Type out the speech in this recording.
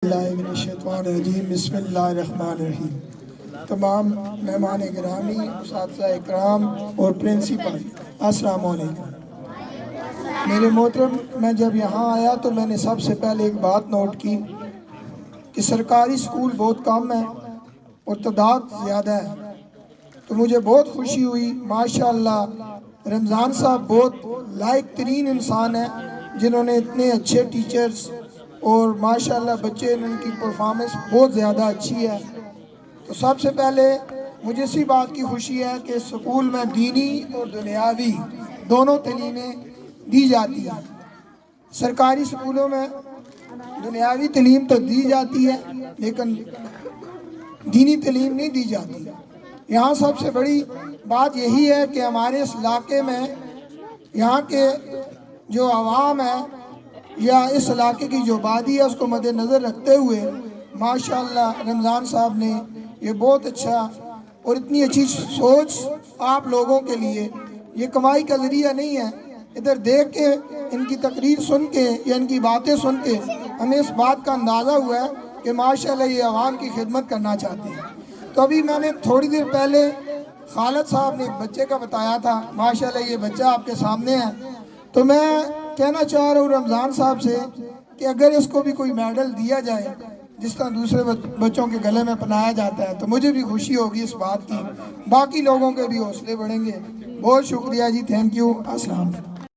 बिल्लाहि मिनश शैतानिर रजीम बिस्मिल्लाहिर्रहमानिर्रहीम। तमाम मेहमान गिरामी, उस्ताद इकराम और प्रिंसिपल, अस्सलाम वालेकुम। मेरे मोहतरम, मैं जब यहाँ आया तो मैंने सबसे पहले एक बात नोट की कि सरकारी स्कूल बहुत कम है और तादाद ज़्यादा है। तो मुझे बहुत खुशी हुई। माशाअल्लाह रमज़ान साहब बहुत लायक तरीन इंसान है जिन्होंने इतने अच्छे टीचर्स और माशाअल्लाह बच्चे, इनकी परफॉर्मेंस बहुत ज़्यादा अच्छी है। तो सबसे पहले मुझे इसी बात की खुशी है कि स्कूल में दीनी और दुनियावी दोनों तलीमें दी जाती हैं। सरकारी स्कूलों में दुनियावी तलीम तो दी जाती है लेकिन दीनी तलीम नहीं दी जाती। यहाँ सबसे बड़ी बात यही है कि हमारे इस इलाके में यहाँ के जो आवाम है या इस इलाके की जो आबादी है उसको मद्देनज़र रखते हुए माशाअल्लाह रमज़ान साहब ने ये बहुत अच्छा और इतनी अच्छी सोच आप लोगों के लिए, ये कमाई का ज़रिया नहीं है। इधर देख के, इनकी तकरीर सुन के या इनकी बातें सुन के हमें इस बात का अंदाज़ा हुआ है कि माशाअल्लाह ये आवाम की खिदमत करना चाहते हैं। तो अभी मैंने थोड़ी देर पहले खालिद साहब ने एक बच्चे का बताया था, माशाअल्लाह ये बच्चा आपके सामने है। तो मैं कहना चाह रहा हूँ रमज़ान साहब से कि अगर इसको भी कोई मेडल दिया जाए जिस तरह दूसरे बच्चों के गले में पहनाया जाता है तो मुझे भी खुशी होगी इस बात की, बाकी लोगों के भी हौसले बढ़ेंगे। बहुत शुक्रिया जी, थैंक यू, अस्सलाम।